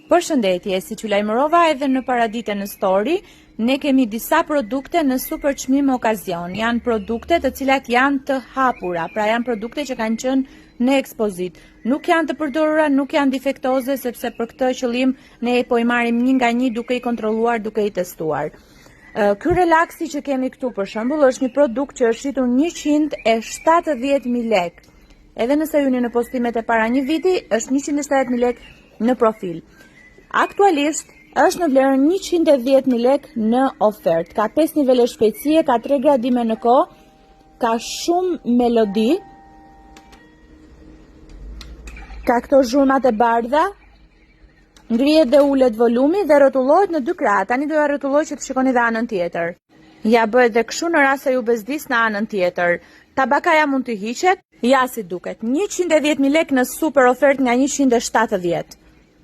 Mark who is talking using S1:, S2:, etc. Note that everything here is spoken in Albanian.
S1: Përshëndetje, si që lajmërova edhe në paradite në story, ne kemi disa produkte në super çmim okazion. Janë produkte të cilat janë të hapura, pra janë produkte që kanë qenë në ekspozit. Nuk janë të përdorura, nuk janë defektoze, sepse për këtë qëllim ne po i marrim një nga një duke i kontrolluar, duke i testuar. Ky relaksi që kemi këtu për shembull është një produkt që është shitur 170.000 lek. Edhe nëse juni në postimet e para një viti, është 170.000 lek në profil. Aktualisht është në vlerën 110.000 lek në ofertë. Ka 5 nivele shpejtësie, ka 3 gradime në kohë, ka shumë melodi, ka këto zhurmat e bardha, ngrihet dhe ulet volumi dhe rrotullohet në 2 krah. Tani do ja rrotulloj që të shikoni dhe anën tjetër. Ja bëhet dhe kështu në rast se ju bezdis në anën tjetër. Tabakaja mund të hiqet, ja si duket. 110.000 lek në super ofertë nga 170.